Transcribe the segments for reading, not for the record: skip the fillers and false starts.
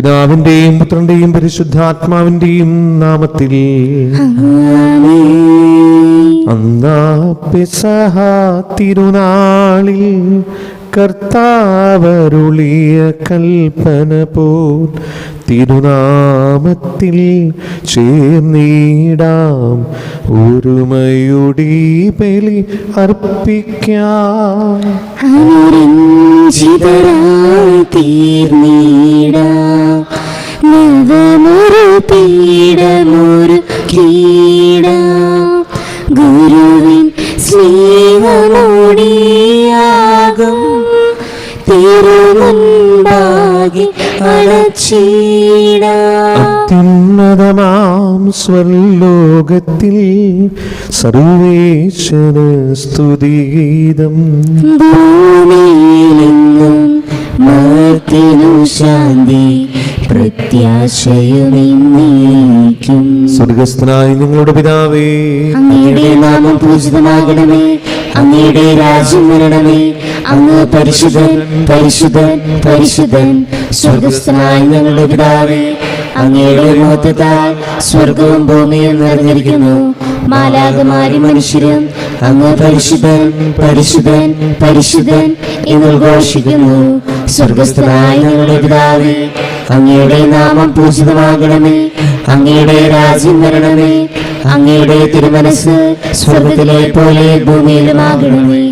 പിതാവിന്റെയും പുത്രന്റെയും പരിശുദ്ധാത്മാവിന്റെയും നാമത്തിൽ. അന്നാ പെസഹ തിരുനാളിൽ കർത്താവരുളിയ കൽപ്പന പോൽ തിരുനാമത്തിൽ ചേർന്നിടാം, ഒരുമയുടെ ബലി അർപ്പിക്കാം. ഗുരുവിൻ സ്നേഹമോടിയാകും തിരുമുൻപാകെ അണച്ചിടാം. അത്യുന്നതമാം സ്വർലോകത്തിൽ സർവേശ്വര സ്തുതിഗീതം. ഭൂമിയിലെങ്ങും മർത്യനു ശാന്തി പ്രത്യാശയുമെന്നേക്കും. സ്വർഗസ്ഥനായ ഞങ്ങളുടെ പിതാവേ, അങ്ങയുടെ നാമം പൂജിതമാകണമേ, അങ്ങയുടെ രാജ്യം വരണമേ, അങ്ങ് പരിശുദ്ധൻ പരിശുദ്ധൻ പരിശുദ്ധൻ. സ്വർഗസ്ഥനായ ഞങ്ങളുടെ പിതാവേ, അങ്ങയുടെ മഹത്വത്താൽ സ്വർഗവും ഭൂമിയും നിറഞ്ഞിരിക്കുന്നു. മാലാഖമാരും മനുഷ്യരും അങ്ങ് പരിശുദ്ധൻ പരിശുദ്ധൻ പരിശുദ്ധൻ എന്ന് ഘോഷിക്കുന്നു. സ്വർഗസ്ഥനായ ഞങ്ങളുടെ പിതാവേ, അങ്ങയുടെ നാമം പൂജിതമാകണമേ, അങ്ങയുടെ രാജ്യം വരണമേ, അങ്ങയുടെ തിരുമനസ് സ്വർഗത്തിലെ പോലെ ഭൂമിയിലുമാകണമേ.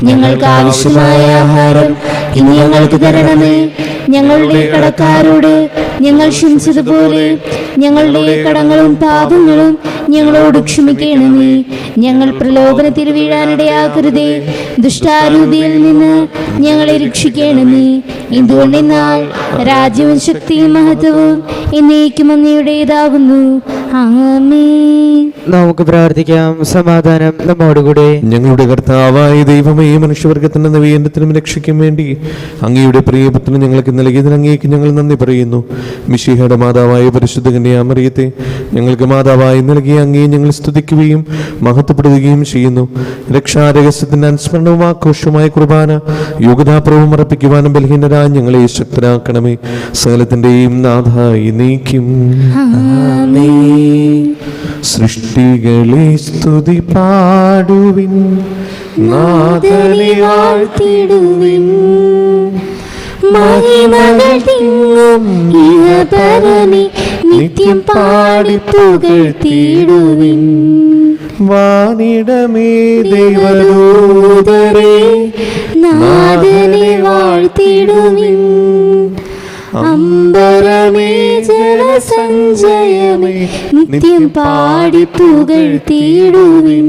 ഞങ്ങൾക്ക് ആവശ്യമായ ആഹാരം ഇനി ഞങ്ങൾക്ക് തരണമേ. ഞങ്ങളുടെ കടക്കാരോട് ഞങ്ങൾ ക്ഷമിച്ചതുപോലെ ഞങ്ങളുടെ കടങ്ങളും പാപങ്ങളും ഞങ്ങളോട് ക്ഷമിക്കണമേ. ഞങ്ങൾ പ്രലോഭനത്തിൽ വീഴാനിടയാക്കരുതേ, ദുഷ്ടാരൂപിയിൽ നിന്ന് ഞങ്ങളെ രക്ഷിക്കണമേ. എന്തുകൊണ്ടെന്നാൽ രാജ്യവും ശക്തിയും മഹത്വവും എന്നേക്കും അങ്ങയുടേതാകുന്നു. ആമേൻ. നമുക്ക് പ്രാർത്ഥിക്കാം. സമാധാനം നമ്മോടുകൂടെ. ഞങ്ങളുടെ കർത്താവായ ദൈവമേ, മനുഷ്യവർഗത്തിന്റെ നവീകരണത്തിനും രക്ഷയ്ക്കും വേണ്ടി അങ്ങയുടെ പ്രിയപുത്രന് ഞങ്ങൾക്ക് നൽകിയതിന് അങ്ങേക്ക് ഞങ്ങൾ നന്ദി പറയുന്നു. മിശിഹയുടെ മാതാവായ പരിശുദ്ധ കന്യാമറിയത്തെ ഞങ്ങൾക്ക് മാതാവായി നൽകിയ അങ്ങേ ഞങ്ങൾ സ്തുതിക്കുകയും മഹത്വപ്പെടുത്തുകയും ചെയ്യുന്നു. രക്ഷാരഹസ്യത്തിന്റെ അനുസ്മരണവും ആഘോഷമായ കുർബാന യോഗ്യതാപ്രവും അർപ്പിക്കുവാനും ബലഹീനരായ ഞങ്ങളെ ശക്തരാക്കണമേ. സകലത്തിന്റെയും നാഥായി നീക്കും. സൃഷ്ടികളെ സ്തുതി പാടുവിൻ, നാഥനെ വാഴ്ത്തിടുവിൻ. മഹിമകൾ തിങ്ങും ഇഹപരമേ നിത്യം പാടി പുകഴ്ത്തിടുവിൻ. വാനിടമേ ദൈവദൂതരേ, നാഥനെ വാഴ്ത്തിടുവിൻ. അമ്പരമേ ജലസഞ്ചയമേ നിത്യം പാടി പുകഴ്ത്തിടുവിൻ.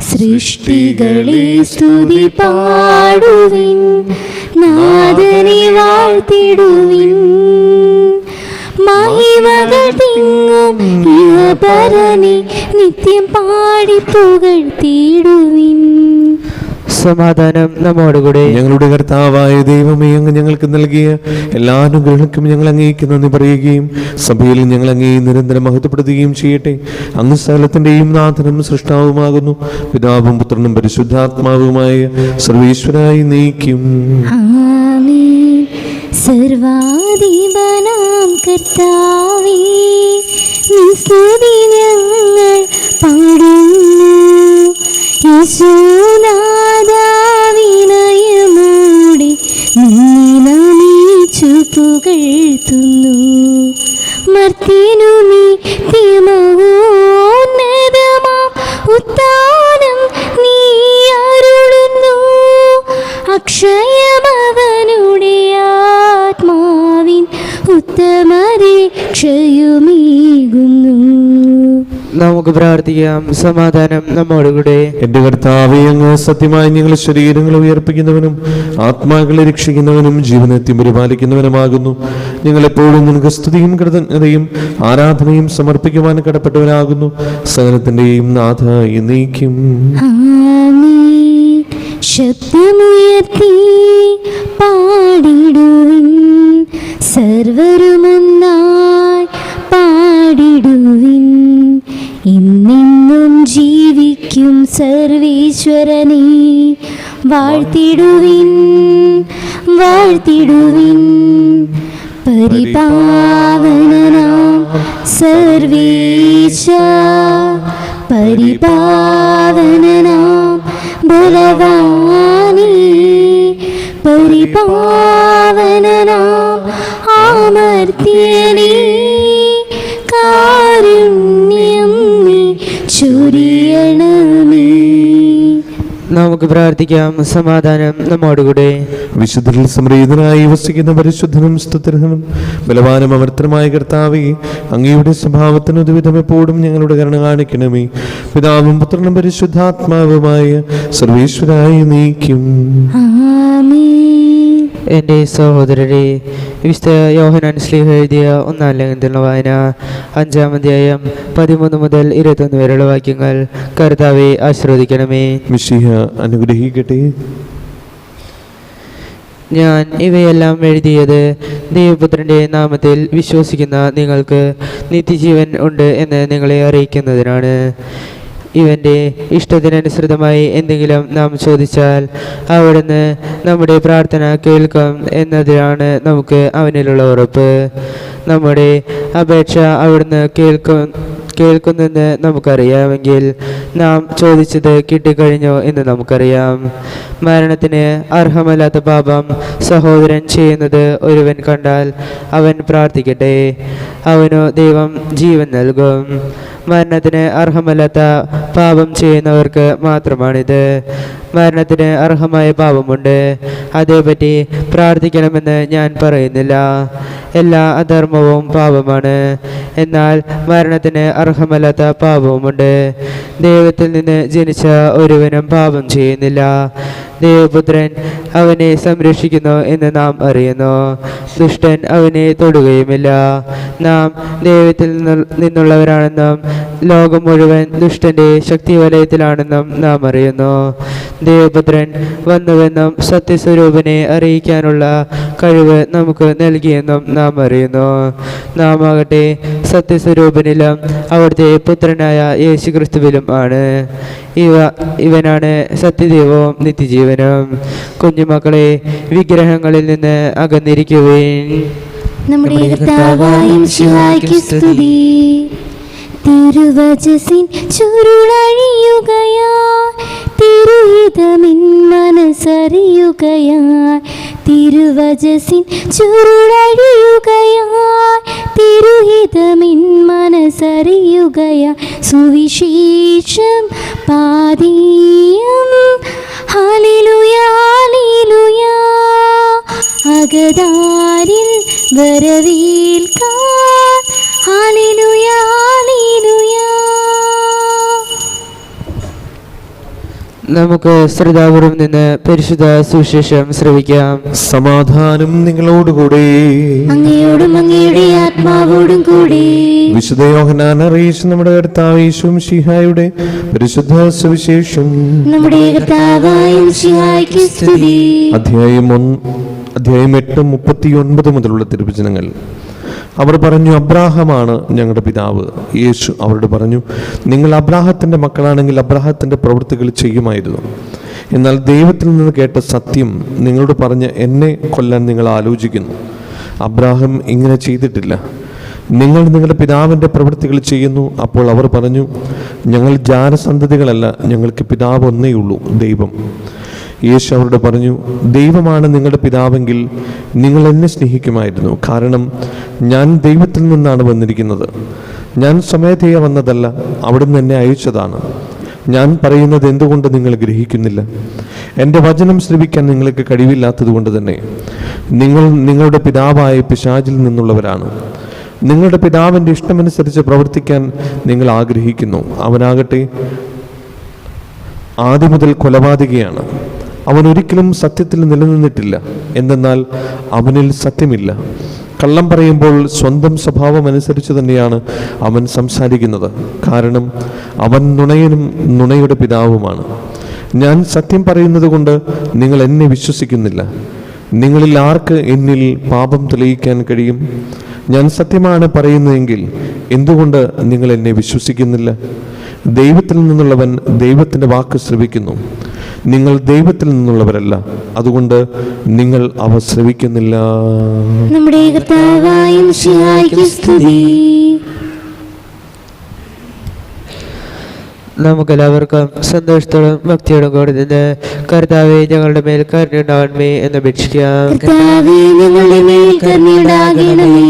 സൃഷ്ടികളെ സ്തുതി പാടുവിൻ, നാഥനെ വാഴ്ത്തിടുവിൻ. മഹിമകൾ തിങ്ങും ഇഹപരമേ നിത്യം പാടി പുകഴ്ത്തിടുവിൻ. സമാധാനം നമ്മോടുകൂടെ. ഞങ്ങളുടെ കർത്താവായ ദൈവമേ, അങ്ങ് ഞങ്ങൾക്ക് നൽകിയ എല്ലാ അനുഗ്രഹങ്ങൾക്കും ഞങ്ങൾ അങ്ങേക്ക് നന്ദി പറയുകയും സഭയിൽ ഞങ്ങൾ അങ്ങേ നിരന്തരം മഹത്വപ്പെടുത്തുകയും ചെയ്യട്ടെ. അങ്ങ് സകലത്തിന്റെയും നാഥനും സൃഷ്ടാവുമാകുന്നു. പിതാവും പുത്രനും പരിശുദ്ധാത്മാവുമായ സർവേശ്വരായി നീക്കും. ആമേൻ. സർവാധിപനാം കർത്താവേ, നിൻ സ്തുതി ഞങ്ങൾ പാടുന്നു. യേശുനാഥാവിനയമോടെ നിന്നെ നമിച്ചു പുകഴ്ത്തുന്നു. മർത്യനു നിത്യമഹോന്നതമാം ഉത്താനം നീ അരുളുന്നു. അക്ഷയമവനുടെ ആത്മാവിൻ ഉത്തമരക്ഷയുമേകുന്നു. നമുക്ക് പ്രാർത്ഥിക്കാം. സമാധാനം നമ്മോടുകൂടെ. എന്റെ കർത്താവേ, അങ്ങ് സത്യമായി ഞങ്ങളുടെ ശരീരങ്ങളെ ഉയർപ്പിക്കുന്നവനും ആത്മാക്കളെ രക്ഷിക്കുന്നവനും ജീവനത്യം പരിപാലിക്കുന്നവനുമാകുന്നു. ഞങ്ങൾ എപ്പോഴും നിനക്ക് സ്തുതിയും കൃതജ്ഞതയും ആരാധനയും സമർപ്പിക്കുവാൻ കടപ്പെട്ടവരാകുന്നു. സകലത്തിന്റെയും നാഥ എന്നേക്കും. ശബ്ദമുയർത്തി പാടിടുവിൻ, സർവരുമൊന്നായി പാടിടുവിൻ. ഇന്നെന്നും ജീവിക്കും സർവീശ്വരനെ വാഴ്ത്തിടുവിൻ വാഴ്ത്തിടുവിൻ. പരിപാവനനാം സർവേശ, പരിപാവനനാം ബലവാനേ, പരിപാവനനാം അമർത്യനേ, കാരുണ്യം നീ ചൊരിയണമേ. നമുക്ക് പ്രാർത്ഥിക്കാം. സമാധാനം നമ്മോടുകൂടെ. വിശുദ്ധരിൽ സംപ്രീതനായി വസിക്കുന്ന പരിശുദ്ധനും സ്തുത്യർഹനും ബലവാനും അമർത്തനുമായ കർത്താവേ, അങ്ങയുടെ സ്വഭാവത്തിന് ഉദ്വിധം എപ്പോഴും ഞങ്ങളുടെ കരുണ കാണിക്കണമേ. പിതാവും പുത്രനും പരിശുദ്ധാത്മാവുമായ സർവേശ്വരായി നീക്കും. ആമേൻ. എൻ്റെ സഹോദരരെ, വിശുദ്ധ യോഹന്നാൻ ശ്ലീഹ എഴുതിയ 1-ാം ലേഖനത്തിലുള്ള വായന 5-ാം അധ്യായം 13 മുതൽ 21 വരെയുള്ള വാക്യങ്ങൾ. കർത്താവെ ആശീർവദിക്കണമേ. മിശിഹ അനുഗ്രഹിക്കട്ടെ. ഞാൻ ഇവയെല്ലാം എഴുതിയത് ദൈവപുത്രൻ്റെ നാമത്തിൽ വിശ്വസിക്കുന്ന നിങ്ങൾക്ക് നിത്യജീവൻ ഉണ്ട് എന്ന് നിങ്ങളെ അറിയിക്കുന്നതിനാണ്. ഇവൻ്റെ ഇഷ്ടത്തിനനുസൃതമായി എന്തെങ്കിലും നാം ചോദിച്ചാൽ അവിടുന്ന് നമ്മുടെ പ്രാർത്ഥന കേൾക്കും എന്നതിനാണ് നമുക്ക് അവനിലുള്ള ഉറപ്പ്. നമ്മുടെ അപേക്ഷ അവിടുന്ന് കേൾക്കുന്നെന്ന് നമുക്കറിയാമെങ്കിൽ നാം ചോദിച്ചത് കിട്ടിക്കഴിഞ്ഞോ എന്ന് നമുക്കറിയാം. മരണത്തിന് അർഹമല്ലാത്ത പാപം സഹോദരൻ ചെയ്യുന്നത് ഒരുവൻ കണ്ടാൽ അവൻ പ്രാർത്ഥിക്കട്ടെ, അവനു ദൈവം ജീവൻ നൽകും. മരണത്തിന് അർഹമല്ലാത്ത പാപം ചെയ്യുന്നവർക്ക് മാത്രമാണിത്. മരണത്തിന് അർഹമായ പാപമുണ്ട്, അതേപറ്റി പ്രാർത്ഥിക്കണമെന്ന് ഞാൻ പറയുന്നില്ല. എല്ലാ അധർമ്മവും പാപമാണ്, എന്നാൽ മരണത്തിന് അർഹമല്ലാത്ത പാപവുമുണ്ട്. ദൈവത്തിൽ നിന്ന് ജനിച്ച ഒരുവനും പാപം ചെയ്യുന്നില്ല. ദൈവപുത്രൻ അവനെ സംരക്ഷിക്കുന്നു എന്ന് നാം അറിയുന്നു. ദുഷ്ടൻ അവനെ തൊടുകയുമില്ല. നാം ദൈവത്തിൽ നിന്നുള്ളവരാണെന്നും ലോകം മുഴുവൻ ദുഷ്ടന്റെ ശക്തിവലയത്തിലാണെന്നും നാം അറിയുന്നു. ദൈവപുത്രൻ വന്നുവെന്നും സത്യസ്വരൂപനെ അറിയിക്കാനുള്ള കഴിവ് നമുക്ക് നൽകിയെന്നും നാം അറിയുന്നു. നാം ആകട്ടെ സത്യസ്വരൂപനിലും അവിടുത്തെ പുത്രനായ യേശുക്രിസ്തുവിലും ആണ്. ഇവനാണ് സത്യദൈവവും നിത്യജീവനും. കുഞ്ഞുമക്കളെ, വിഗ്രഹങ്ങളിൽ നിന്ന് അകന്നിരിക്കുവേൻ. നമ്മുടെ കർത്താവായ മിശിഹായ്ക്ക് സ്തുതി. തിരുവചസിൻ ചുരുളഴിയുകയാൽ തിരുഹിതമിൻ മനസ്സറിയുകയാൽ, തിരുവചസിൻ ചുരുളഴിയുകയാൽ തിരുഹിതമിൻ മനസ്സറിയുകയാൽ, സുവിശേഷം പാതിയം ഹല്ലേലൂയ ഹല്ലേലൂയ, അകതാരിൽ വരവേൽക്കാൻ ഹല്ലേലൂയ ഹല്ലേലൂയ. നമുക്ക് ശ്രദ്ധാപൂർവം നിന്ന് പരിശുദ്ധ സുവിശേഷം ശ്രവിക്കാം. സമാധാനം നിങ്ങളോടുകൂടെ. അങ്ങയോടും അങ്ങയുടെ ആത്മാവോടും കൂടെ. വിശുദ്ധ യോഹന്നാൻ അറിയിച്ച നമ്മുടെ കർത്താവ് യേശു മിശിഹായുടെ പരിശുദ്ധ സുവിശേഷം. നമ്മുടെ കർത്താവായ മിശിഹായ്ക്ക് സ്തുതി. അധ്യായം 8:39 മുതലുള്ള തിരുവചനങ്ങൾ. അവർ പറഞ്ഞു, അബ്രാഹമാണ് ഞങ്ങളുടെ പിതാവ്. യേശു അവരോട് പറഞ്ഞു, നിങ്ങൾ അബ്രാഹത്തിൻ്റെ മക്കളാണെങ്കിൽ അബ്രാഹത്തിൻ്റെ പ്രവൃത്തികൾ ചെയ്യുമായിരുന്നു. എന്നാൽ ദൈവത്തിൽ നിന്ന് കേട്ട സത്യം നിങ്ങളോട് പറഞ്ഞ് എന്നെ കൊല്ലാൻ നിങ്ങൾ ആലോചിക്കുന്നു. അബ്രാഹം ഇങ്ങനെ ചെയ്തിട്ടില്ല. നിങ്ങൾ നിങ്ങളുടെ പിതാവിൻ്റെ പ്രവൃത്തികൾ ചെയ്യുന്നു. അപ്പോൾ അവർ പറഞ്ഞു, ഞങ്ങൾ ജാരസന്തതികളല്ല, ഞങ്ങൾക്ക് പിതാവ് ഒന്നേയുള്ളൂ, ദൈവം. യേശു അവരോട് പറഞ്ഞു, ദൈവമാണ് നിങ്ങളുടെ പിതാവെങ്കിൽ നിങ്ങൾ എന്നെ സ്നേഹിക്കുമായിരുന്നു. കാരണം ഞാൻ ദൈവത്തിൽ നിന്നാണ് വന്നിരിക്കുന്നത്. ഞാൻ സ്വമേധയാ വന്നതല്ല, അവിടുന്ന് എന്നെ അയച്ചതാണ്. ഞാൻ പറയുന്നത് എന്തുകൊണ്ട് നിങ്ങൾ ഗ്രഹിക്കുന്നില്ല? എൻ്റെ വചനം ശ്രവിക്കാൻ നിങ്ങൾക്ക് കഴിവില്ലാത്തത് കൊണ്ട് തന്നെ. നിങ്ങൾ നിങ്ങളുടെ പിതാവായ പിശാചിൽ നിന്നുള്ളവരാണ്. നിങ്ങളുടെ പിതാവിൻ്റെ ഇഷ്ടമനുസരിച്ച് പ്രവർത്തിക്കാൻ നിങ്ങൾ ആഗ്രഹിക്കുന്നു. അവനാകട്ടെ ആദ്യം മുതൽ കൊലപാതകിയാണ്. അവൻ ഒരിക്കലും സത്യത്തിൽ നിലനിന്നിട്ടില്ല, എന്തെന്നാൽ അവനിൽ സത്യമില്ല. കള്ളം പറയുമ്പോൾ സ്വന്തം സ്വഭാവം അനുസരിച്ച് തന്നെയാണ് അവൻ സംസാരിക്കുന്നത്. കാരണം അവൻ നുണയനും നുണയുടെ പിതാവുമാണ്. ഞാൻ സത്യം പറയുന്നത് കൊണ്ട് നിങ്ങൾ എന്നെ വിശ്വസിക്കുന്നില്ല. നിങ്ങളിൽ ആർക്ക് എന്നിൽ പാപം തെളിയിക്കാൻ കഴിയും? ഞാൻ സത്യമാണ് പറയുന്നതെങ്കിൽ എന്തുകൊണ്ട് നിങ്ങൾ എന്നെ വിശ്വസിക്കുന്നില്ല? ദൈവത്തിൽ നിന്നുള്ളവൻ ദൈവത്തിൻ്റെ വാക്ക് ശ്രവിക്കുന്നു. നിങ്ങൾ ദൈവത്തിൽ നിന്നുള്ളവരല്ല, അതുകൊണ്ട് നിങ്ങൾ അവ ശ്രവിക്കുന്നില്ല. നമ്മുടെ കർത്താവായ മിശിഹായ്ക്ക് സ്തുതി. നമുക്കെല്ലാവർക്കും സന്തോഷത്തോടും ഭക്തിയോടും കൂടി നിന്ന് കർത്താവെ ഞങ്ങളുടെ മേൽ കരുണയുണ്ടാകണമേ എന്ന് അപേക്ഷിക്കാം. കർത്താവേ, ഞങ്ങളുടെ മേൽ കരുണയുണ്ടാകണമേ.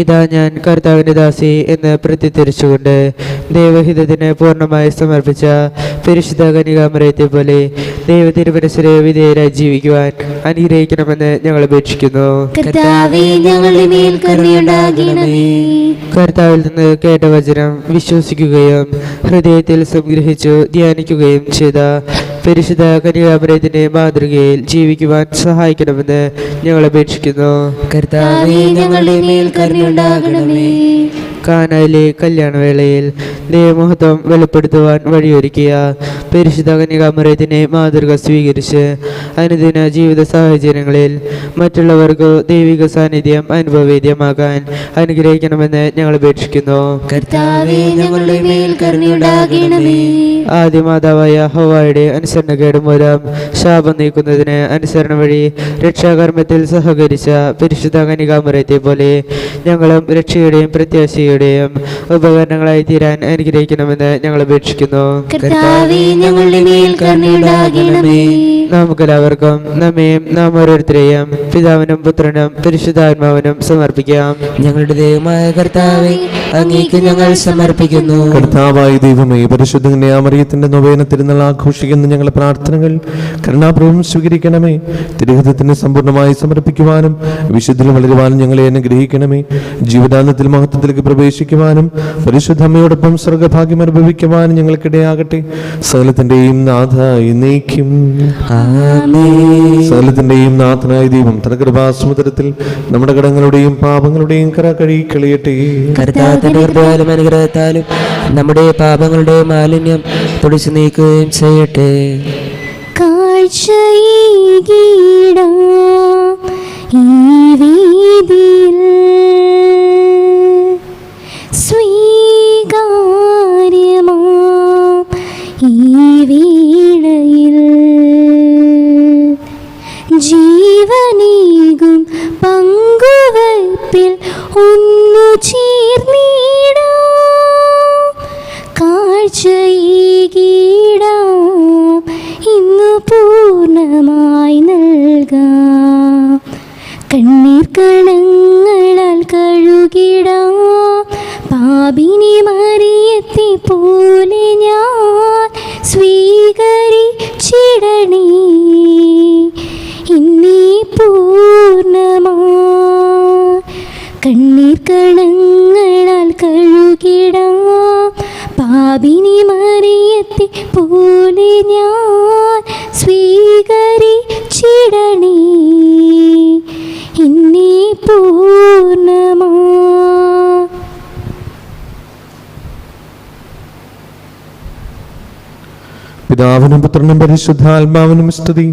ഇതാ ഞാൻ കർത്താവിന്റെ ദാസി എന്ന് പ്രത്യുദ്ധരിച്ചുകൊണ്ട് ദൈവഹിതത്തിന് പൂർണ്ണമായി സമർപ്പിച്ച പരിശുദ്ധ കന്യകാമറിയത്തെ പോലെ ദൈവ തിരുമനസ്സിനെ വിധേയരായി ജീവിക്കുവാൻ അനുഗ്രഹിക്കണമെന്ന് ഞങ്ങൾ അപേക്ഷിക്കുന്നു. കർത്താവേ, ഞങ്ങളുടെ മേൽ കരുണയുണ്ടാകണമേ. കർത്താവിൽ നിന്ന് കേട്ട വചനം വിശ്വസിക്കുകയും ഹൃദയത്തിൽ സംഗ്രഹിച്ചു ധ്യാനിക്കുകയും ചെയ്ത പരിശുദ്ധ കന്യകാമറിയത്തിന്റെ മാതൃകയിൽ ജീവിക്കുവാൻ സഹായിക്കണമെന്ന് ഞങ്ങൾ അപേക്ഷിക്കുന്നു. കർത്താവേ, ഞങ്ങളുടെ മേൽ കരുണയുണ്ടാകണമേ. കാനായിലെ കല്യാണവേളയിൽ ദൈവമഹത്വം വെളിപ്പെടുത്തുവാൻ വഴിയൊരുക്കിയ പരിശുദ്ധ കന്യകാമറിയത്തിനെ മാതൃക സ്വീകരിച്ച് അനുദിന ജീവിത സാഹചര്യങ്ങളിൽ മറ്റുള്ളവർക്ക് ദൈവിക സാന്നിധ്യം അനുഭവവേദ്യമാകാൻ അനുഗ്രഹിക്കണമെന്ന് ഞങ്ങൾ അപേക്ഷിക്കുന്നു. കർത്താവേ, ഞങ്ങളുടെ മേൽ കരുണയുണ്ടാകണമേ. ആദ്യ മാതാവായ ഹവ്വായുടെ അനുസരണക്കേട് മൂലം ശാപം നീക്കുന്നതിന് അനുസരണ വഴി രക്ഷാകർമ്മത്തിൽ സഹകരിച്ച പരിശുദ്ധ കന്യകാമറിയത്തെ പോലെ ഞങ്ങളും രക്ഷയുടെയും പ്രത്യാശയുടെയും ഉപകരണങ്ങളായി തീരാൻ അനുഗ്രഹിക്കണമെന്ന് ഞങ്ങൾ അപേക്ഷിക്കുന്നു. കർത്താവേ, ഞങ്ങളുടെ മേൽ കരുണയുണ്ടാകണമേ. നമുക്കെല്ലാവർക്കും നമ്മയും നാം ഓരോരുത്തരെയും പിതാവിനും പുത്രനും പരിശുദ്ധാത്മാവിനും സമർപ്പിക്കാം. ഞങ്ങളുടെ ദൈവമായ കർത്താവേ, അങ്ങേക്ക് ഞങ്ങൾ സമർപ്പിക്കുന്നു. കർത്താവായ ദൈവമേ, പരിശുദ്ധ കന്യാമറിയത്തിന്റെ നൊവേന തിരുനാൾ ആഘോഷിക്കുന്ന ഞങ്ങളുടെ പ്രാർത്ഥനകൾ കരുണാപൂർവ്വം സ്വീകരിക്കണമേ. തിരുഹിതത്തിന് സമ്പൂർണ്ണമായി സമർപ്പിക്കുവാനും വിശുദ്ധിയിൽ വളരുവാനും ഞങ്ങളെ അനുഗ്രഹിക്കണമേ. ജീവിതാന്തത്തിൽ മഹത്വത്തിലേക്ക് പ്രവേശിക്കുവാനും പരിശുദ്ധ അമ്മയോടൊപ്പം സ്വർഗഭാഗ്യം അനുഭവിക്കുവാനും ഞങ്ങൾക്കിടയാകട്ടെ. സകലത്തിന്റെയും നാഥ എന്നേക്കും. സകലത്തിന്റെയും നാഥനായ ദൈവം തന്റെ കൃപാസമുദ്രത്തിൽ നമ്മുടെ കടങ്ങളുടെയും പാപങ്ങളുടെയും കര കഴുകി കളയട്ടെ. കർത്താവിന്റെ കൃപയാലും അനുഗ്രഹത്താലും നമ്മുടെ പാപങ്ങളുടെ മാലിന്യം തുടച്ചു നീക്കുകയും ചെയ്യട്ടെ. കാഴ്ചയേകിടാം ഈ വേദിയിൽ സ്വീകാര്യമാം ഈ വേളയിൽ ജീവനേകും പങ്കുവയ്പിൽ ഒന്നു ചേർന്നിടാം. കാഴ്ചയേകിടാം ഇന്നു പൂർണ്ണമായി നൽകാം. കണ്ണീർ കണങ്ങളാൽ കഴുകിടാം പാപിനി മറിയത്തെ പോലെ ഞാൻ സ്വീകരിച്ചിടണേ ഇന്നീ പൂർണ്ണമായി. കണ്ണീർ കണങ്ങളാൽ കഴുകിടാം പാപിനി മറിയത്തെ പോലെ ഞാൻ സ്വീകരിച്ചിടണേ ഇന്നീ പൂർണ്ണമായി. പിതാവിനും പുത്രനും പരിശുദ്ധാത്മാവിനും സ്തുതി.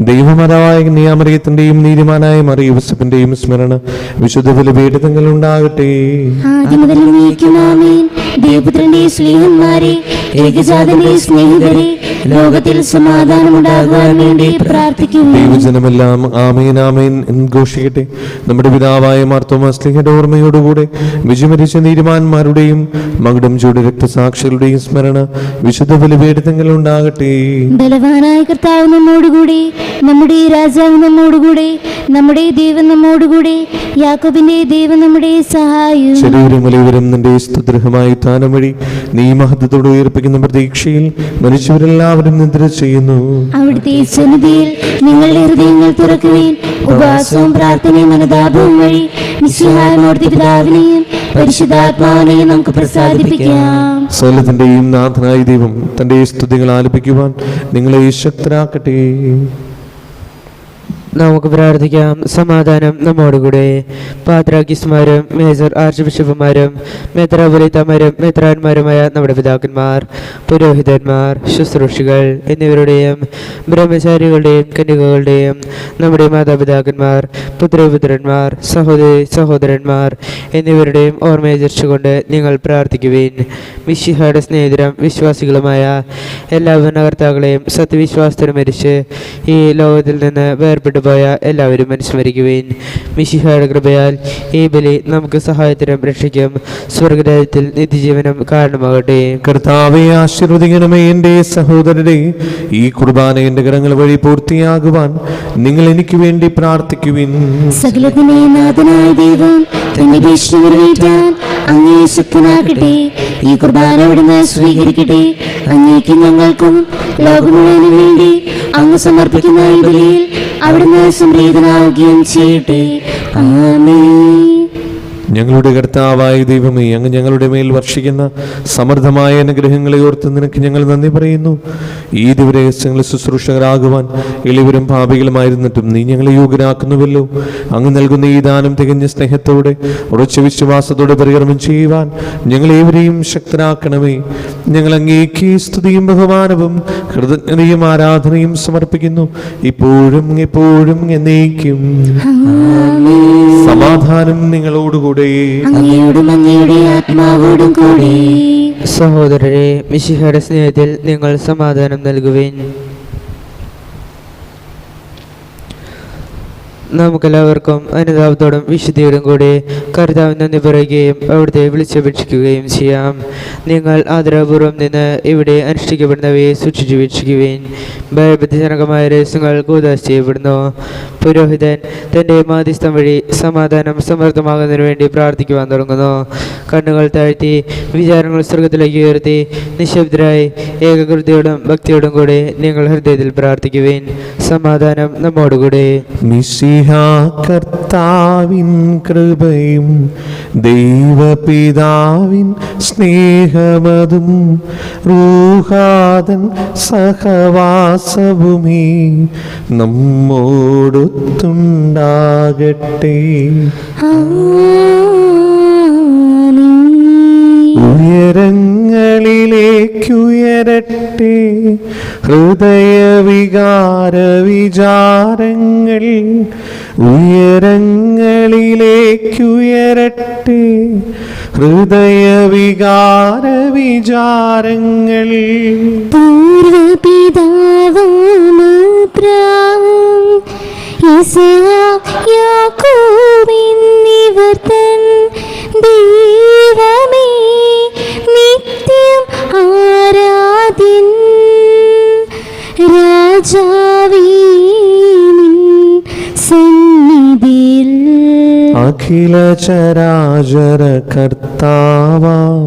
ദൈവമാതാവായ കന്യാമറിയത്തിന്റെയും നീതിമാനായ മറിയൂസഫിന്റെയും സ്മരണ വിശുദ്ധ ബലിപീഠത്തിൽ ഉണ്ടാകട്ടെ. ആദ്യം മുതൽ എന്നേക്കും ആമേൻ. ദൈവപുത്രന്റെ സ്നേഹന്മാരെ, ഏകജാതന്റെ സ്നേഹിതരെ, ലോകത്തിൽ സമാധാനമുണ്ടാകുവാൻ വേണ്ടി പ്രാർത്ഥിക്കുന്നു. ദൈവജനമെല്ലാം ആമേൻ ആമേൻ എന്ന് ഘോഷിക്കട്ടെ. നമ്മുടെ പിതാവായ മാർത്തോമാ ശ്ലീഹയുടെ ഓർമ്മയോടുകൂടെ വിജയമരിച്ച നീതിമാന്മാരുടെയും മകുടം ചൂട് രക്തസാക്ഷികളുടെയും സ്മരണ വിശുദ്ധ ബലിപീഠത്തിൽ ഉണ്ടാകട്ടെ. ബലവാനായ കർത്താവ് നമ്മോടുകൂടെ, നമ്മുടെ രാജാവ് നമ്മോടുകൂടെ, നമ്മുടെ ദൈവം നമ്മോടുകൂടെ, യാക്കോബിന്റെ ദൈവം നമ്മുടെ സഹായം. ശരീരം വലിയവരും നിന്റെ സ്തുതിർഹമായ ഉത്ഥാനം വഴി നീ മഹത്വത്തോടെ ഉയർപ്പിക്കുന്ന പ്രതീക്ഷയിൽ മരിച്ചവരെല്ലാവരും നിദ്ര ചെയ്യുന്നു. അവിടുത്തെ സന്നിധിയിൽ നിങ്ങളുടെ ഹൃദയങ്ങൾ തുറക്കുവേൻ. ഉപവാസവും പ്രാർത്ഥനയും അനുതാപവും വഴി മിശിഹായോട് പിതാവിനെയും പരിശുദ്ധാത്മാവിനെയും നമുക്ക് പ്രസാദിപ്പിക്കാം. സകലത്തിന്റെയും നാഥനായ ദൈവം തന്റെ സ്തുതികൾ ആലപിക്കുവാൻ നിങ്ങളെ ശക്തരാക്കട്ടെ. നമുക്ക് പ്രാർത്ഥിക്കാം. സമാധാനം നമ്മോടുകൂടെ. പാത്രാക്കിസ്മാരും മേജർ ആർച്ച് ബിഷപ്പുമാരും മെത്രാപൊലീത്തമാരും മെത്രാന്മാരുമായ നമ്മുടെ പിതാക്കന്മാർ, പുരോഹിതന്മാർ, ശുശ്രൂഷികൾ എന്നിവരുടെയും ബ്രഹ്മചാരികളുടെയും കന്യകകളുടെയും നമ്മുടെ മാതാപിതാക്കന്മാർ, പുത്രപുത്രന്മാർ, സഹോദരി സഹോദരന്മാർ എന്നിവരുടെയും ഓർമ്മയചരിച്ചുകൊണ്ട് നിങ്ങൾ പ്രാർത്ഥിക്കുവിൻ. മിശിഹായുടെ സ്നേഹിതരും വിശ്വാസികളുമായ എല്ലാ ഭരണകർത്താക്കളെയും സത്യവിശ്വാസത്തിന് മരിച്ച് ഈ ലോകത്തിൽ നിന്ന് വേർപെട്ടു പോയ എല്ലാവരും അനുസ്മരിക്കുവിൻ. മിശിഹായുടെ കൃപയാൽ ഈ ബലി നമുക്ക് സഹായത്തിനും രക്ഷയ്ക്കും സ്വർഗരാജ്യത്തിൽ നിത്യജീവനം കാരണമാകട്ടെ. കർത്താവെ ആശീർവദിക്കണമേ. എൻ്റെ സഹോദരരെ, ഈ കുർബാന എൻ്റെ കരങ്ങൾ വഴി പൂർത്തിയാകുവാൻ നിങ്ങൾ എനിക്ക് വേണ്ടി പ്രാർത്ഥിക്കുവിൻ. സകലത്തിനെ നാഥനായ ദൈവം തന്റെ ഭീഷണി നിറവേറ്റാൻ അങ്ങേ ശക്തനാക്കട്ടെ. ഈ കുർബാന അവിടുന്ന് സ്വീകരിക്കട്ടെ. അങ്ങേക്ക് ഞങ്ങൾക്കും ലോകം മുഴുവനും വേണ്ടി അങ്ങ് സമർപ്പിക്കുന്ന ഈ ബലിയിൽ അവിടുന്ന് സംപ്രീതനാവുകയും ചെയ്യട്ടെ. ആമേൻ. ഞങ്ങളുടെ കർത്താവായ ദൈവമേ, അങ്ങ് ഞങ്ങളുടെ മേൽ വർഷിക്കുന്ന സമൃദ്ധമായ അനുഗ്രഹങ്ങളെ ഓർത്ത് നിനക്ക് ഞങ്ങൾ നന്ദി പറയുന്നു. ഈ ദിവരഹസ്യങ്ങളിൽ ശുശ്രൂഷകരാകുവാൻ എളിവരും പാപികളുമായിരുന്നിട്ടും നീ ഞങ്ങളെ യോഗ്യരാക്കുന്നുവല്ലോ. അങ്ങ് നൽകുന്ന ഈ ദാനം തികഞ്ഞ സ്നേഹത്തോടെ ഉറച്ച വിശ്വാസത്തോടെ പരികർമ്മം ചെയ്യുവാൻ ഞങ്ങളേവരെയും ശക്തരാക്കണമേ. ഞങ്ങൾ അങ്ങേക്ക് സ്തുതിയും ബഹുമാനവും കൃതജ്ഞതയും ആരാധനയും സമർപ്പിക്കുന്നു, ഇപ്പോഴും എപ്പോഴും എന്നേക്കും. സമാധാനം നിങ്ങളോടുകൂടെ. അങ്ങയോടും അങ്ങയുടെ ആത്മാവോടും കൂടെ. സഹോദരരെ, മിശിഹായുടെ സ്നേഹത്തിൽ നിങ്ങൾ സമാധാനം നൽകുവിൻ. നമുക്കെല്ലാവർക്കും അനുതാപത്തോടും വിശുദ്ധിയോടും കൂടി കർത്താവിന് നന്ദി പറയുകയും അവിടുത്തെ വിളിച്ചപേക്ഷിക്കുകയും ചെയ്യാം. നിങ്ങൾ ആദരപൂർവ്വം നിന്ന് ഇവിടെ അനുഷ്ഠിക്കപ്പെടുന്നവയെ സൂക്ഷിച്ചു വീക്ഷിക്കുവിൻ. ഭയഭക്തിജനകമായ രഹസ്യങ്ങൾ കൂദാശ ചെയ്യപ്പെടുന്നു. പുരോഹിതൻ തൻ്റെ മാധ്യസ്ഥം വഴി സമാധാനം സമൃദ്ധമാകുന്നതിന് വേണ്ടി പ്രാർത്ഥിക്കുവാൻ തുടങ്ങുന്നു. കണ്ണുകൾ താഴ്ത്തി വിചാരങ്ങൾ സ്വർഗത്തിലേക്ക് ഉയർത്തി നിശബ്ദരായി ഏകകൃതിയോടും ഭക്തിയോടും കൂടി നിങ്ങൾ ഹൃദയത്തിൽ പ്രാർത്ഥിക്കുവിൻ. സമാധാനം നമ്മോടുകൂടെ. കർത്താവിൻ കൃപയും ദൈവപിതാവിൻ സ്നേഹമതും റൂഹാദൻ സഹവാസവുമേ നമ്മോടൊത്തുണ്ടാകട്ടെ. ഉയരങ്ങളിലേക്കുയരട്ടെ ഹൃദയവികാര വിചാരങ്ങൾ, ഉയരങ്ങളിലേക്കുയരട്ടെ ഹൃദയവികാര വിചാരങ്ങൾ. പൂർവപിതാവും അബ്രാഹാം യിസ്ഹാക്ക് യാക്കോബ് എന്നിവർ തൻ ദൈവമേ നിത്യം ആരാധ്യൻ. രാജാവേ നിൻ സന്നിധിയിൽ അഖില ചരാചര കർത്താവാം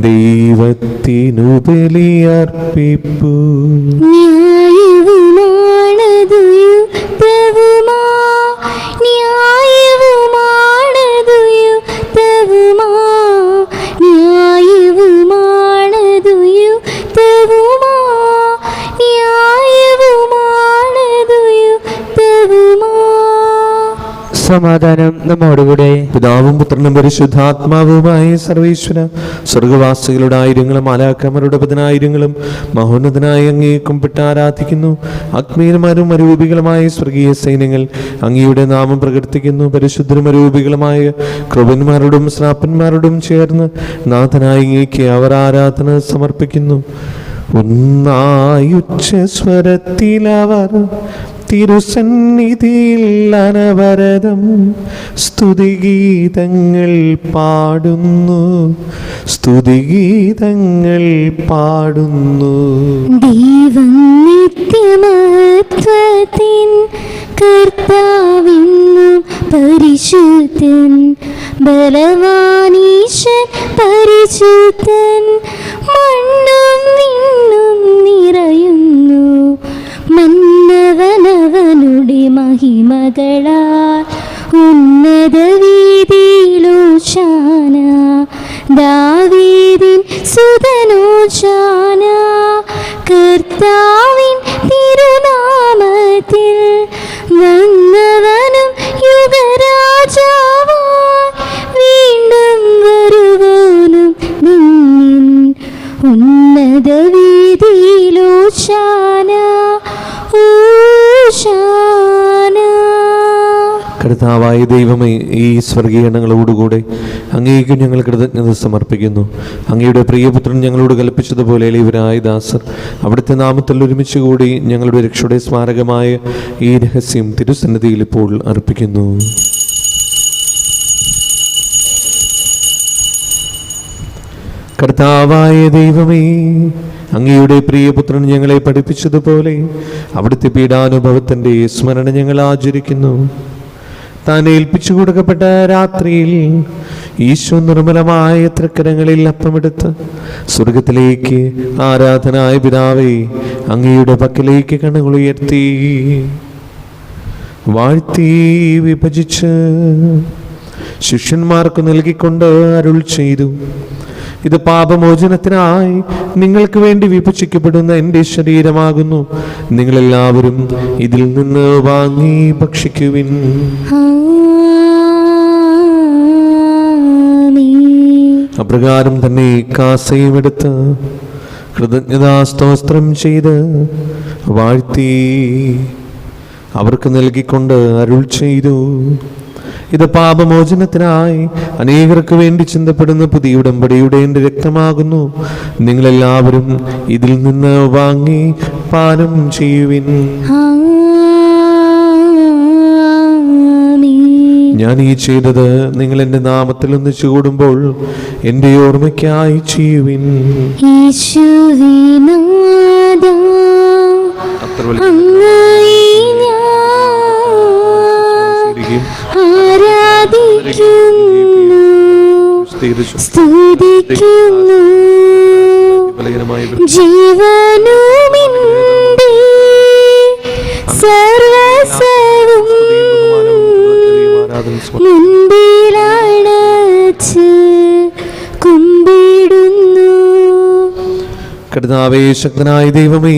ദൈവത്തിനു ബലിയർപ്പിപ്പൂ. ന്യായവുമാണതു യുക്തവുമാ, ന്യായവുമാണതു യുക്തവുമാ, ന്യായവുമാണതു യുക്തവുമാ, ന്യായവുമാണതു യുക്തവുമാ. സമാധാനം നമ്മോടുകൂടെ. പിതാവും പുത്രനും പരിശുദ്ധാത്മാവുമായ സർവേശ്വര, സ്വർഗവാസികളുടെ ആയിരങ്ങളും മാലാഖമാരുടെ പതിനായിരങ്ങളും മഹോന്നതനായ അങ്ങയെ കുമ്പിട്ട് ആരാധിക്കുന്നു. അഗ്നിയന്മാരും അരൂപികളുമായ സ്വർഗീയ സൈന്യങ്ങൾ അങ്ങയുടെ നാമം പ്രകീർത്തിക്കുന്നു. പരിശുദ്ധരും അരൂപികളുമായ കൃപന്മാരോടും ശ്രാപ്പന്മാരോടും ചേർന്ന് നാഥനായ അങ്ങേക്ക് അവർ ആരാധന സമർപ്പിക്കുന്നു. ഒന്നായുച്ചസ്വരത്തിലവർ തിരുസന്നിധിയിൽ അനവരതം സ്തുതിഗീതങ്ങൾ പാടുന്നു, സ്തുതിഗീതങ്ങൾ പാടുന്നു. ദൈവം നിത്യമഹത്വത്തിൻ കർത്താവെന്നും പരിശുദ്ധൻ, ബലവാനീശൻ പരിശുദ്ധൻ, മണ്ണും വിണ്ണും നിറയുന്നു മന്നവനവനുടെ മഹിമകളാൽ. ഉന്നത വീതിയിലോശാന, ദാവീദിൻ സുതനോശാന. കർത്താവിൻ തിരുനാമത്തിൽ ഉന്നത വീതിയിലോശാന ഓശാന. കർത്താവായ ദൈവമേ, ഈ സ്വർഗീയണങ്ങളോടുകൂടെ അങ്ങേക്ക് ഞങ്ങൾ കൃതജ്ഞത സമർപ്പിക്കുന്നു. അങ്ങയുടെ പ്രിയപുത്രൻ ഞങ്ങളോട് കൽപ്പിച്ചതുപോലെ എളിയവരായ ദാസർ അവിടുത്തെ നാമത്തിൽ ഒരുമിച്ച് കൂടി ഞങ്ങളുടെ രക്ഷയുടെ സ്മാരകമായ ഈ രഹസ്യം തിരുസന്നിധിയിൽ ഇപ്പോൾ അർപ്പിക്കുന്നു. കർത്താവായ ദൈവമേ, അങ്ങയുടെ പ്രിയപുത്രൻ ഞങ്ങളെ പഠിപ്പിച്ചതുപോലെ അവിടുത്തെ പീഡാനുഭവത്തിൻ്റെ സ്മരണ ഞങ്ങൾ ആചരിക്കുന്നു. താൻ ഏൽപ്പിച്ചു കൊടുക്കപ്പെട്ട രാത്രിയിൽ ഈശോ നിർമ്മലമായ തൃക്കരങ്ങളിൽ അപ്പമെടുത്ത് സ്വർഗത്തിലേക്ക് ആരാധനായ പിതാവേ അങ്ങയുടെ പക്കലേക്ക് കണ്ണുകൾ ഉയർത്തി വാഴ്ത്തി വിഭജിച്ച് ശിഷ്യന്മാർക്ക് നൽകിക്കൊണ്ട് അരുൾ ചെയ്തു: ഇത് പാപമോചനത്തിനായി നിങ്ങൾക്ക് വേണ്ടി വിഭജിക്കപ്പെടുന്ന എൻ്റെ ശരീരമാകുന്നു. നിങ്ങളെല്ലാവരും ഇതിൽ നിന്ന് വാങ്ങി ഭക്ഷിക്കുവിൻ. അപ്രകാരം തന്നെ കാസയും എടുത്ത് കൃതജ്ഞതാസ്തോത്രം ചെയ്ത് വാഴ്ത്തി അവർക്ക് നൽകിക്കൊണ്ട് അരുൾ ചെയ്തു: ഇത് പാപമോചനത്തിനായി അനേകർക്ക് വേണ്ടി ചിന്തപ്പെടുന്ന പുതിയ ഉടമ്പടിയുടെ എൻ്റെ രക്തമാകുന്നു. നിങ്ങളെല്ലാവരും ഇതിൽ നിന്ന് വാങ്ങി പാനം ചെയ്യുവിൻ. ഞാൻ ഈ ചെയ്തത് നിങ്ങൾ എൻ്റെ നാമത്തിൽ ഒന്നിച്ചു കൂടുമ്പോൾ എൻ്റെ ഓർമ്മയ്ക്കായി ചെയ്യുവിൻ. സ്തുതിക്കുന്നു ജീവനുമിന്റെ സർവസവും മുൻപിലണച്ച് കുമ്പിടുന്നു. കർത്താവേ, ശക്തനായ ദൈവമേ,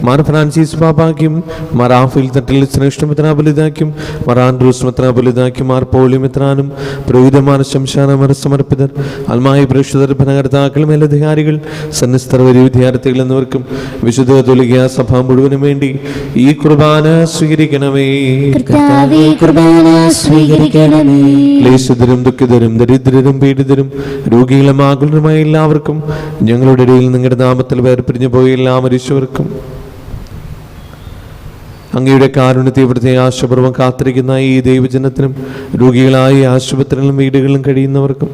മാർ ഫ്രാൻസിസ് പാപ്പാക്കും മാർ ആഫിൽ തട്ടിൽ ശ്രേഷ്ഠമിത്ര ബലിതാക്കും മാർ ആൻഡ്രൂസ് മിത്ര ബലിതാക്കും മാർ പോളി മിത്രാനും പുരോഹിതന്മാർ ശംശാനമർ സമർപ്പിതർ ആത്മായ പ്രേക്ഷിതർ ഭരണകർത്താക്കൾ മേലധികാരികൾ സന്യസ്തർ വരി വിദ്യാർത്ഥികൾ എന്നിവർക്കും വിശുദ്ധ കത്തോലിക്ക സഭ മുഴുവനും വേണ്ടി ഈ കുർബാന സ്വീകരിക്കണമേ. ക്ലേശിതരും ദുഃഖിതരും ദരിദ്രരും പീഡിതരും രോഗികളും ആകുലരുമായ എല്ലാവർക്കും ഞങ്ങളുടെ ഇടയിൽ നിങ്ങളുടെ നാമത്തിൽ വേർപിരിഞ്ഞു പോയ എല്ലാ മരിച്ചവർക്കും അങ്ങയുടെ കാരുണ്യത്തെ ഇവിടുത്തെ ആശപൂർവ്വം കാത്തിരിക്കുന്ന ഈ ദൈവജനത്തിനും രോഗികളായ ആശുപത്രികളിലും വീടുകളിലും കഴിയുന്നവർക്കും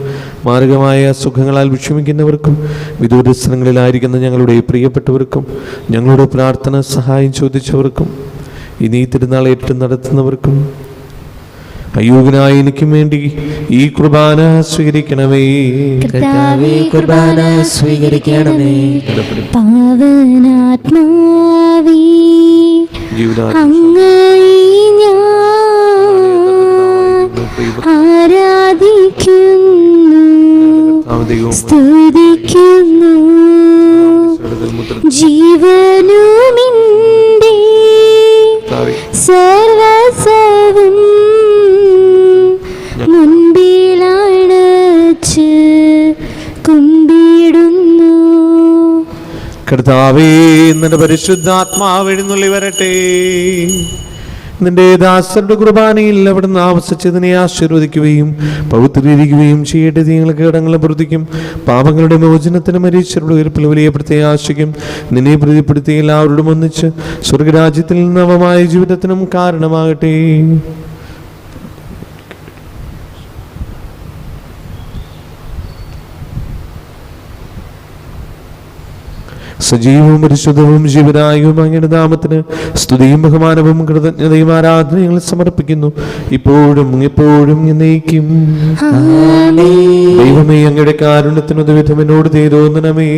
മാരകമായ സുഖങ്ങളാൽ വിഷമിക്കുന്നവർക്കും വിദൂര സ്ഥലങ്ങളിലായിരിക്കുന്ന ഞങ്ങളുടെ പ്രിയപ്പെട്ടവർക്കും ഞങ്ങളുടെ പ്രാർത്ഥന സഹായം ചോദിച്ചവർക്കും ഇനി തിരുനാൾ ഏറ്റു നടത്തുന്നവർക്കും അയോഗ്യനായ എനിക്കും വേണ്ടി ഈ കുർബാന സ്വീകരിക്കണമേ. കുർബാന സ്വീകരിക്കണമേ. പാവനാത്മാവേ അങ്ങയെ ഞാൻ ആരാധിക്കുന്നു സ്തുതിക്കുന്നു. ജീവനുമിന്റെ സർവസവും മുൻപിലണച്ച് കുമ്പിടുന്നു. കർത്താവേ, നിന്റെ പരിശുദ്ധാത്മാവ് എഴുന്നള്ളി വരട്ടെ. നിന്റെ ദാസരുടെ കുർബാനയിൽ അവിടുന്ന് ആവസിച്ചതിനെ ആശീർവദിക്കുകയും പവിത്രീകരിക്കുകയും ചെയ്യട്ടെ. നിങ്ങൾക്ക് കടങ്ങളെ പ്രതിക്കും പാപങ്ങളുടെ മോചനത്തിന് മരിച്ചവരുടെ ഉയർപ്പിൽ വലിയ പ്രത്യാശയ്ക്കും നിന്നെ പ്രീതിപ്പെടുത്തി എല്ലാവരോടും ഒന്നിച്ച് സ്വർഗരാജ്യത്തിൽ നവമായ ജീവിതത്തിനും കാരണമാകട്ടെ. സജീവവും പരിശുദ്ധവും ജീവനായവും അങ്ങയുടെ നാമത്തിന് സ്തുതിയും ബഹുമാനവും കൃതജ്ഞതയും ആരാധനയും സമർപ്പിക്കുന്നു, ഇപ്പോഴും എപ്പോഴും എന്നേക്കും. ദൈവമേ, അങ്ങയുടെ കാരുണ്യത്തിനൊരു വിധം എന്നോട് തോന്നണമേ.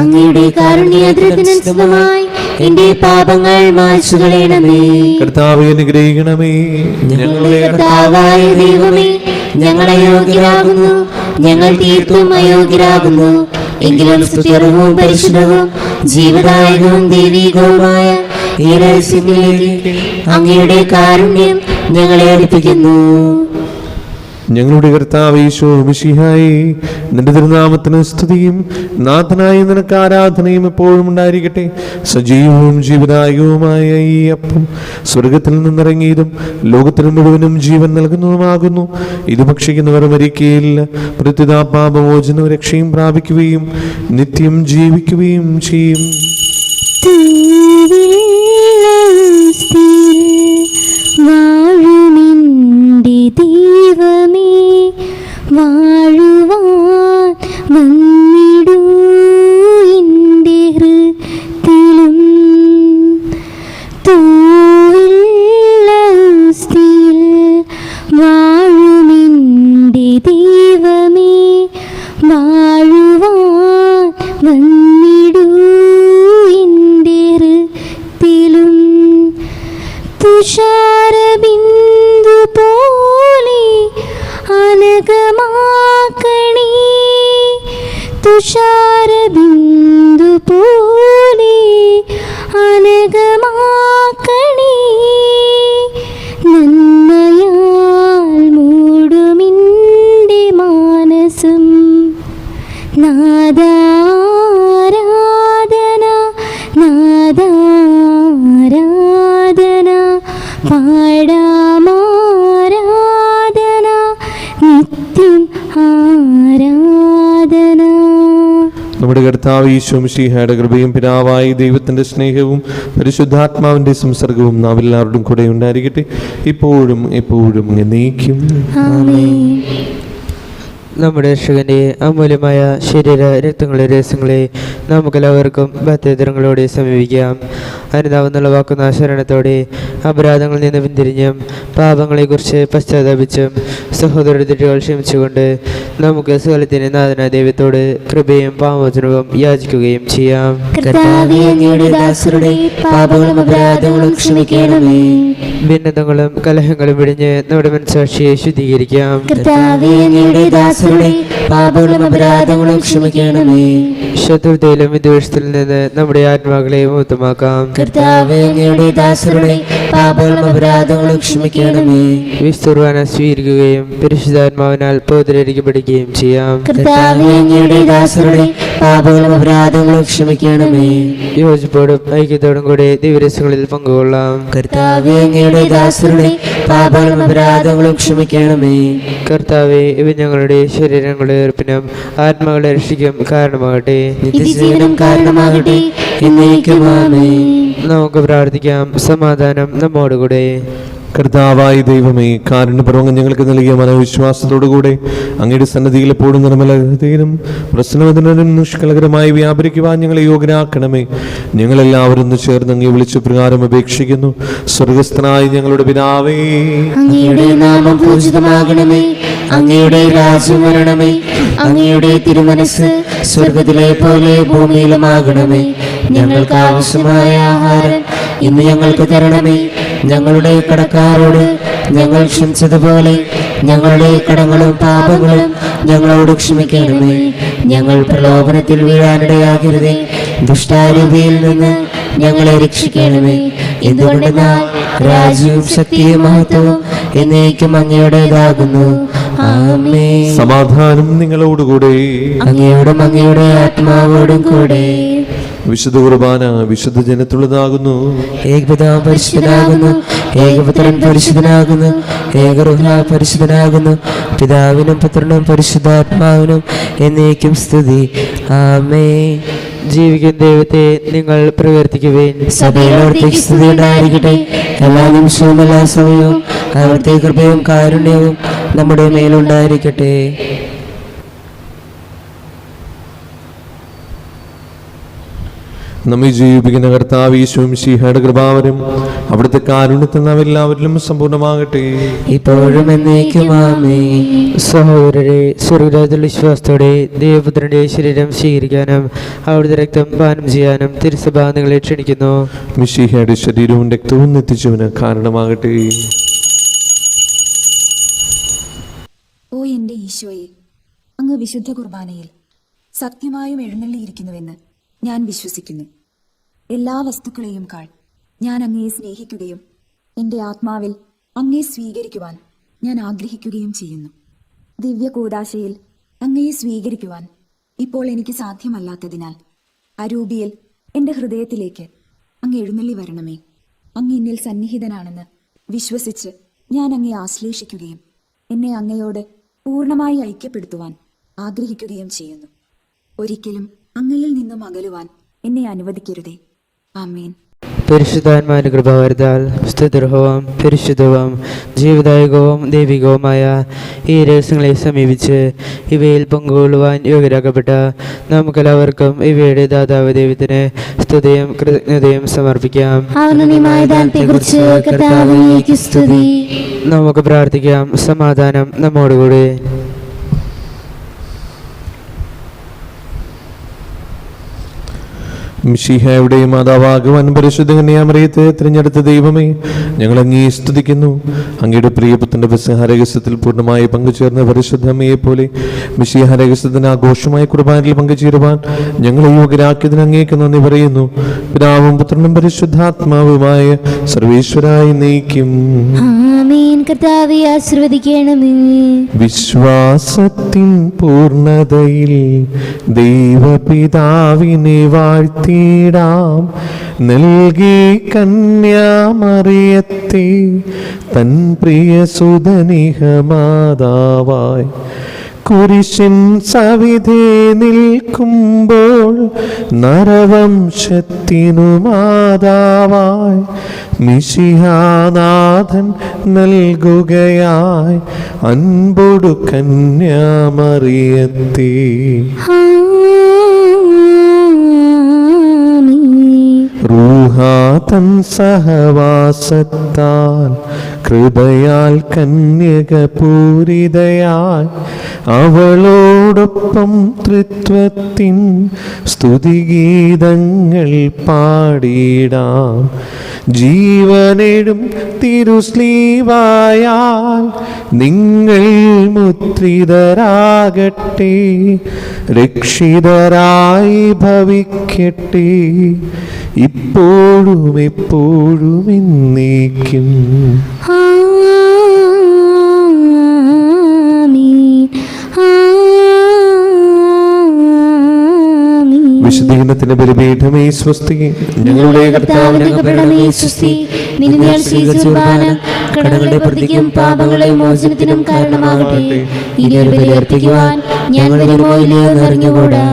അങ്ങയുടെ കാരുണ്യത്തിനനുസൃതമായി എന്റെ പാപങ്ങൾ മായ്ച്ചുകളയണമേ. കർത്താവേ, അനുഗ്രഹിക്കണമേ. ഞങ്ങളുടെ കർത്താവായ ദൈവമേ, ഞങ്ങൾ അയോഗ്യരാകുന്നു, ഞങ്ങൾ തീർത്തും അയോഗ്യരാകുന്നു. എങ്കിലും സ്തുത്യർഹവും പരിശുദ്ധവും ജീവദായകവും ദൈവികവുമായ ഈ രഹസ്യങ്ങളിലേക്ക് അങ്ങയുടെ കാരുണ്യം ഞങ്ങളെ അടുപ്പിക്കുന്നു. ഞങ്ങളുടെ കർത്താവേ ഈശോ മിശിഹായേ, നിന്റെ തിരുനാമത്തിന് സ്തുതിയും നാഥനായ നിനക്ക് ആരാധനയും എപ്പോഴും ഉണ്ടായിരിക്കട്ടെ. സജീവവും ജീവദായകവുമായ ഈ അപ്പം സ്വർഗത്തിൽ നിന്നിറങ്ങിയതും ലോകത്തിന് മുഴുവനും ജീവൻ നൽകുന്നതുമാകുന്നു. ഇത് ഭക്ഷിക്കുന്നവർ മരിക്കുകയില്ല, പ്രത്യുത പാപമോചനവും രക്ഷയും പ്രാപിക്കുകയും നിത്യം ജീവിക്കുകയും ചെയ്യും. വാഴുമിൻ്റെ ദൈവമേ, വാഴുവാൻ വന്നിടൂ എൻ്റെ ഹൃദയത്തിലും. തൂവില്ലസ്തിയിൽ വാഴുമിൻ്റെ ദൈവമേ, വാഴുവാൻ വന്നിടൂ എൻ്റെ ഹൃദയത്തിലും. തുഷാരബിന്ദു പോലെ അനഘമാക്കണേ, തുഷാരബിന്ദു പോലെ അനഘമാക്കണേ. നന്മയാൽ മൂടുമിൻ്റെ മാനസം, നാദാരാധന നാദാരാധന, പാടാമാരാധന, നിത്യം ആരാധന. നമ്മുടെ കർത്താവ് ഈശോ മിശിഹായുടെ കൃപയും പിതാവായ ദൈവത്തിന്റെ സ്നേഹവും പരിശുദ്ധാത്മാവിന്റെ സംസർഗവും നാം എല്ലാവരുടെയും കൂടെ ഉണ്ടായിരിക്കട്ടെ, ഇപ്പോഴും എപ്പോഴും എന്നേക്കും. ആമേൻ. നമ്മുടെ രക്ഷകന്റെ അമൂല്യമായ ശരീര രക്തങ്ങളെ രഹസ്യങ്ങളെ നമുക്കെല്ലാവർക്കും ഭക്തേതരങ്ങളോടെ സമീപിക്കാം. അനുതാപെന്നുള്ള വാക്കുന്ന ശരണത്തോടെ അപരാധങ്ങളിൽ നിന്ന് പിന്തിരിഞ്ഞും പാപങ്ങളെക്കുറിച്ച് പശ്ചാത്താപിച്ചും സഹോദര തെറ്റുകൾ ക്ഷമിച്ചുകൊണ്ട് നമുക്ക് സകലത്തിന് നാഥനായ ദൈവത്തോട് കൃപയും പാപമോചനവും യാചിക്കുകയും ചെയ്യാം. കർത്താവേ, അങ്ങയുടെ ദാസരുടെ പാപങ്ങളും അപരാധങ്ങളും ക്ഷമിക്കണമേ. ഭിന്നതകളും കലഹങ്ങളും വിടിഞ്ഞ് നമ്മുടെ മനസ്സാക്ഷിയെ ശുദ്ധീകരിക്കാം. കർത്താവേ, അങ്ങയുടെ ദാസരുടെ പാപങ്ങളും അപരാധങ്ങളും ക്ഷമിക്കണമേ. ശത്രുതയിലും വിദ്വേഷത്തിൽ നിന്ന് നമ്മുടെ ആത്മാക്കളെ മുക്തമാക്കാം. കർത്താവേ, അങ്ങയുടെ ദാസരുടെ പാപങ്ങളും അപരാധങ്ങളും ക്ഷമിക്കണമേ. വിസ്തുർവാന സ്വീകരിക്കുകയും പരിശുദ്ധാത്മാവിനാൽ പൗത്രീകരിക്കപ്പെടുകയും ചെയ്യാം. കർത്താവേ, അങ്ങയുടെ ദാസരുടെ പാപങ്ങളും അപരാധങ്ങളും ക്ഷമിക്കണമേ. യോജിപ്പോടും ഐക്യത്തോടും കൂടെ ദിവരസങ്ങളിൽ പങ്കുകൊള്ളാം. കർത്താവേ, അങ്ങയുടെ ദാസരുടെ പാപങ്ങളും അപരാധങ്ങളും ക്ഷമിക്കണമേ. കർത്താവെ, ഇവ ഞങ്ങളുടെ ശരീരങ്ങളുടെ ഏർപ്പിനും ആത്മാക്കളെ രക്ഷിക്കും കാരണമാകട്ടെ. നിത്യജീവനം കാരണമാകട്ടെ. എന്നേക്കും ആമേൻ. നമുക്ക് പ്രാർത്ഥിക്കാം. സമാധാനം നമ്മോടുകൂടെ. കർത്താവായ ദൈവമേ, കാരുണ്യപൂർവ്വം ഞങ്ങൾക്ക് നൽകിയ മനോവിശ്വാസത്തോടുകൂടെ അങ്ങയുടെ സന്നദ്ധിയിൽ എപ്പോഴും നിർമ്മല ഹൃദയനും പ്രശ്നവദനും നിഷ്കളങ്കരമായി വ്യാപരിക്കുവാൻ ഞങ്ങളെ യോഗ്യരാക്കണമേ. ഞങ്ങളെല്ലാവരും ഒന്ന് ചേർന്ന് അങ്ങേ വിളിച്ചു പ്രകാരം അപേക്ഷിക്കുന്നു. സ്വർഗസ്ഥനായ ഞങ്ങളുടെ പിതാവേ, അങ്ങയുടെ നാമം പൂജിതമാകണമേ. അങ്ങയുടെ രാജ്യം വരണമേ. അങ്ങയുടെ തിരുമനസ് സ്വർഗത്തിലെ പോലെ ഭൂമിയിലുമാകണമേ. ഞങ്ങൾക്ക് ആവശ്യമായ ആഹാരം ഇന്ന് ഞങ്ങൾക്ക് തരണമേ. ഞങ്ങളുടെ കടക്കാരോട് ഞങ്ങൾ ക്ഷമിച്ചതുപോലെ ഞങ്ങളുടെ കടങ്ങളും പാപങ്ങളും ഞങ്ങളോട് ക്ഷമിക്കണമേ. ഞങ്ങൾ പ്രലോഭനത്തിൽ വീഴാനിടയാകരുതേ, ദുഷ്ടാരൂപിയിൽ നിന്ന് ഞങ്ങളെ രക്ഷിക്കണമേ. എന്തുകൊണ്ടെന്നാൽ രാജ്യവും ശക്തിയും മഹത്വവും എന്നേക്കും അങ്ങയുടേതാകുന്നു. ആമേൻ. സമാധാനം നിങ്ങളോടുകൂടെ. അങ്ങയോടും അങ്ങയുടെ ആത്മാവോടും കൂടെ. വിശുദ്ധ കുർബാന വിശുദ്ധ ജനത്തുള്ളതാകുന്നു. ഏകപിതാവ് പരിശുദ്ധനാകുന്നു, ഏകപുത്രൻ പരിശുദ്ധനാകുന്നു, ഏകറുഹ പരിശുദ്ധനാകുന്നു. പിതാവിനും പുത്രനും പരിശുദ്ധാത്മാവിനും എന്നേക്കും സ്തുതി. ആമേൻ. ജീവിക്കുന്ന ദൈവത്തെ നിങ്ങൾ പ്രകീർത്തിക്കുവേൻ. സഭയിലോർത്തേക്ക് സ്തുതി ഉണ്ടായിരിക്കട്ടെ. എല്ലാ നിമിഷവും എല്ലാ സമയവും അവിടുത്തെ കൃപയും കാരുണ്യവും നമ്മുടെ മേലുണ്ടായിരിക്കട്ടെ. നമ്മെ ജീവിപ്പിക്കുന്ന കർത്താവ് ഈശോ മിശിഹായുടെ കൃപാവരം അവിടുത്തെ കാരുണ്യത്തിൽ നാം എല്ലാവരിലും സമ്പൂർണ്ണമാകട്ടെ, ഇപ്പോഴും എന്നേക്കും ആമേൻ. സഹോദരരെ, സ്വർഗരാജ്യത്തിൽ വിശ്വാസത്തോടെ ദൈവപുത്രന്റെ ശരീരം സ്വീകരിക്കാനും അവിടുത്തെ രക്തം പാനം ചെയ്യാനും തിരുസഭ നിങ്ങളെ ക്ഷണിക്കുന്നു. മിശിഹായുടെ ശരീരവും രക്തവും നിത്യജീവന് കാരണമാകട്ടെ. ഓ എൻ്റെ ഈശോയെ, അങ്ങ് വിശുദ്ധ കുർബാനയിൽ സത്യമായും എഴുന്നള്ളിയിരിക്കുന്നുവെന്ന് ഞാൻ വിശ്വസിക്കുന്നു. എല്ലാ വസ്തുക്കളെയും കാൾ ഞാൻ അങ്ങയെ സ്നേഹിക്കുകയും എൻ്റെ ആത്മാവിൽ അങ്ങയെ സ്വീകരിക്കുവാൻ ഞാൻ ആഗ്രഹിക്കുകയും ചെയ്യുന്നു. ദിവ്യ കൂദാശയിൽ അങ്ങയെ സ്വീകരിക്കുവാൻ ഇപ്പോൾ എനിക്ക് സാധ്യമല്ലാത്തതിനാൽ അരൂപിയിൽ എൻ്റെ ഹൃദയത്തിലേക്ക് അങ്ങ് എഴുന്നള്ളി വരണമേ. അങ്ങ് എന്നിൽ സന്നിഹിതനാണെന്ന് വിശ്വസിച്ച് ഞാൻ അങ്ങയെ ആശ്ലേഷിക്കുകയും എന്നെ അങ്ങയോട് പൂർണ്ണമായി ഐക്യപ്പെടുത്തുവാൻ ആഗ്രഹിക്കുകയും ചെയ്യുന്നു. ഒരിക്കലും അങ്ങയിൽ നിന്നും അകലുവാൻ എന്നെ അനുവദിക്കരുതേ. ആമേൻ. പരിശുദ്ധാത്മാവിന്റെ കൃപാവരത്താൽ സ്തുതിർഹവും പരിശുദ്ധവും ജീവദായകവും ദൈവികവുമായ ഈ രഹസ്യങ്ങളെ സമീപിച്ച് ഇവയിൽ പങ്കുകൊള്ളുവാൻ യോഗ്യരാക്കപ്പെട്ട നമുക്കെല്ലാവർക്കും ഇവയുടെ ദാതാവ് ദൈവത്തിന് സ്തുതിയും കൃതജ്ഞതയും സമർപ്പിക്കാം. ദാനത്തെക്കുറിച്ച് കർത്താവിലേക്ക് സ്തുതി. നമുക്ക് പ്രാർത്ഥിക്കാം. സമാധാനം നമ്മോടുകൂടി. മിശിഹായുടെ മാതാവാകുവാൻ പരിശുദ്ധ കന്യാമറിയത്തെ തിരഞ്ഞെടുത്ത ദൈവമേ, ഞങ്ങൾ അങ്ങേ സ്തുതിക്കുന്നു. അങ്ങയുടെ പ്രിയപുത്രന്റെ പെസഹ രഹസ്യത്തിൽ പൂർണ്ണമായി പങ്കുചേർന്ന പരിശുദ്ധമ്മയെ പോലെ മിശിഹ രഹസ്യത്തിന് ആഘോഷമായ കുർബാനയിൽ പങ്കുചേരുവാൻ ഞങ്ങളെ യോഗ്യരാക്കിയതിന് അങ്ങേക്ക് നന്ദി പറയുന്നു. പിതാവും പുത്രനും പരിശുദ്ധാത്മാവുമായ സർവേശ്വരായി നയിക്കും. ആമേൻ. കർത്താവേ ആശീർവദിക്കണമേ. വിശ്വാസത്തിൻ പൂർണ്ണതയിൽ ദൈവപിതാവിനെ വാഴ്ത്തിടാം. നൽകി കന്യാമറിയത്തെ തൻ പ്രിയ സുതനിഹ മാതാവായി കുരിശിൻ സവിധേ നിൽക്കുമ്പോൾ നരവംശത്തിനു മാതാവായി മിശിഹാനാഥൻ നൽകുകയായി അൻപൊടു കന്യാമറിയത്തെ. റൂഹാ തൻ സഹവാസത്താൽ കൃപയാൽ കന്യകപൂരിതയായി അവളോടൊപ്പം ത്രിത്വത്തിൻ സ്തുതിഗീതങ്ങൾ പാടിടാം. ജീവനെടും തിരുസ്ലീവായാൽ നിങ്ങൾ മുദ്രിതരാകട്ടെ, രക്ഷിതരായി ഭവിക്കട്ടെ, ഇപ്പോഴും എപ്പോഴും എന്നേക്കും. വിശുദ്ധീകരണത്തിന്റെ ബലിപീഠമേ സ്വസ്തി. ഞങ്ങളുടെ കർത്താവിന്റെ കൃപണമേ സ്വസ്തി. നിന്നെ ഞാൻ സ്വീകരിച്ച കുർബാന കടങ്ങളുടെ പ്രതിക്കും പാപങ്ങളെ മോചനത്തിനും കാരണമാകട്ടെ. ഇനി ഒരു ബലി അർപ്പിക്കുവാൻ ഞാൻ വരുമോ ഇല്ലയോ എന്നറിഞ്ഞുകൂടാ.